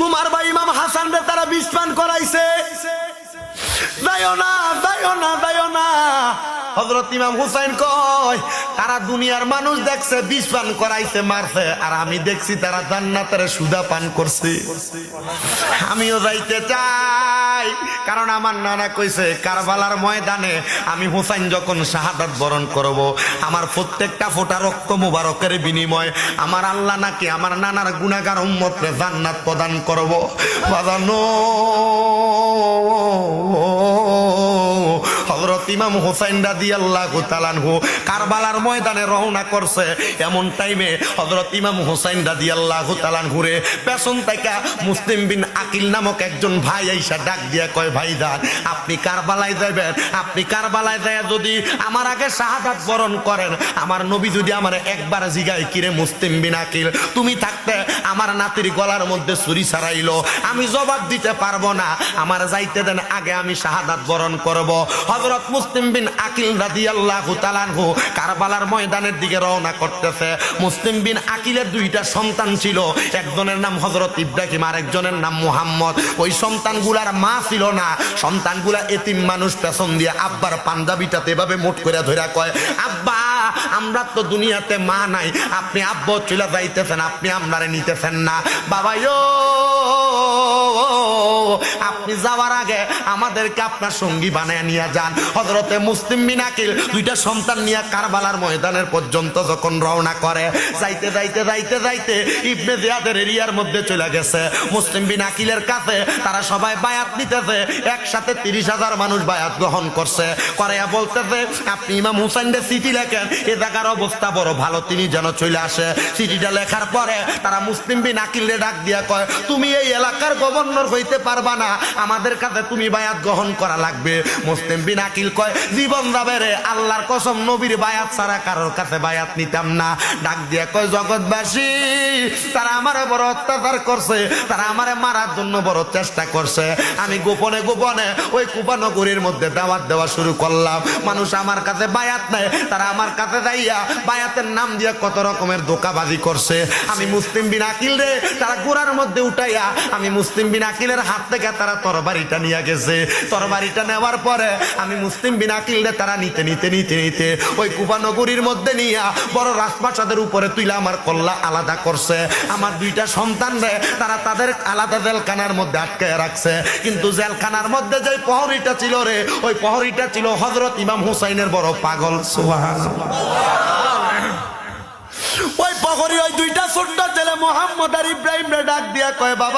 তোমার ভাই ইমাম হাসান রে তারা বিষ পান করাইছে। যাইও না, যাইও না, যাইও না। হযরত ইমাম হুসাইন কয় তারা দুনিয়ার মানুষ দেখছে বিষ পান করাইছে, মারছে, আর আমি দেখছি তারা জান্নাতের সুধা পান করছে। আমিও যাইতে চাই, কারণ আমার নানা কইছে কারবালার ময়দানে আমি হুসাইন যখন শাহাদাত বরণ করব, আমার প্রত্যেকটা ফোঁটা রক্ত মুবারকের বিনিময় আমার আল্লাহ নাকি আমার নানার গুনাহগার উম্মতকে জান্নাত প্রদান করব। বাজানো হযরত ইমাম হুসাইন রাদিয়াল্লাহু তাআলা আনহু কারবালার ময়দানে রওনা করছে। এমন টাইমে হযরত ইমাম হুসাইন রাদিয়াল্লাহু তাআলা আনহুরে পেছন থেকে মুসলিম বিন আকিল নামক একজন ভাই আইসা ডাক দিয়া কয়, ভাইজান আপনি কারবালায় যাবেন, আপনি কারবালায় যায় যদি আমার আগে শাহাদাত বরণ করেন, আমার নবী যদি আমার একবার জিগায় কিরে মুসলিম বিন আকিল তুমি থাকতে আমার নাতির গলার মধ্যে ছুরি ছাড়াইলো, আমি জবাব দিতে পারবো না, আমার যাইতে দেন, আগে আমি শাহাদাত বরণ করব। হযরত মুসলিম বিন আকিল রাদিয়াল্লাহু তাআলা আনহু কারবালার ময়দানের দিকে রওনা করতেছে। মুসলিম বিন আকিলের দুইটা সন্তান ছিল, একজনের নাম হযরত ইব্রাহিম আর একজনের নাম মুহাম্মদ। ওই সন্তানগুলার মা ছিল না, সন্তানগুলা এতিম মানুষ। পেছন দিয়ে আব্বার পাঞ্জাবিটাতে এভাবে মুঠ করে ধইরা কয়, আব্বা আমরা তো দুনিয়াতে মা নাই, আপনি আব্বা চলে যাইতেছেন, আপনি আমরারে নিতেছেন না। বাবাইও আপনি যাওয়ার আগে আমাদেরকে আপনার সঙ্গী বানায় নিয়ে যান। হযরতে মুসলিম বিন আকিল দুইটা সন্তান নিয়ে কারবালার ময়দানের পর্যন্ত যখন রওনা করে, যাইতে যাইতে যাইতে যাইতে ইবনে জিয়াদের এরিয়ার মধ্যে চলে গেছে। মুসলিম বিন আকিলের কাছে তারা সবাই বায়াত নিতেছে, একসাথে 30,000 মানুষ বায়াত গ্রহণ করছে। করে বলতেছে আপনি ইমাম হুসাইনের চিঠি লেখেন, এ জায়গার অবস্থা বড় ভালো, তিনি যেন চলে আসে। চিঠিটা লেখার পরে তারা মুসলিম বিন আকিলরে ডাক দিয়া কয়, তুমি এই এলাকার গভর্নর হইতে পারবা না, আমাদের কাছে তুমি বায়াত গ্রহণ করা লাগবে। মুসলিম বিন আকিল কয়, জীবন যাবে রে, আল্লাহর কসম নবীর বায়াত ছাড়া কারোর কাছে বায়াত নিতাম না। ডাক দিয়া কয়, জগৎবাসী তারা আমারে বড় অত্যাচার করছে, তারা আমারে মারার জন্য বড় চেষ্টা করছে। আমি গোপনে গোপনে ওই কুপানগরীর মধ্যে দাওয়াত দেওয়া শুরু করলাম। মানুষ আমার কাছে বায়াত নেয়, তারা আমার কাছে যাইয়া বায়াতের নাম দিয়ে কত রকমের ধোঁকাবাজি করছে। আমি মুসলিম বিন আকিল রে তারা গোড়ার মধ্যে উঠাইয়া আমি মুসলিম বিন আকিলের হাত থেকে তারা তরবারিটা নিয়ে গেছে। তরবারিটা নেওয়ার পরে আমি মুসলিম বিন আকিল রে তারা নিতে নিতে নিতে নিতে ওই কুপানগরীর মধ্যে নিয়ে বড় রাজপ্রাসাদের উপরে তুইলা আমার কল্লা আলাদা করছে। আমার দুইটা সন্তান রে তারা তাদের আলাদা জেলখানার মধ্যে আটকায় রাখছে। কিন্তু জেলখানার মধ্যে যে প্রহরীটা ছিল রে, ওই প্রহরীটা ছিল হযরত ইমাম হুসাইনের বড় পাগল। সুবহানাল্লাহ। ওই প্রহরী ওই দুইটা ছোট্ট ছেলে মুহাম্মদ আর ইব্রাহিম রে ডাক দিয়া কয়, বাবা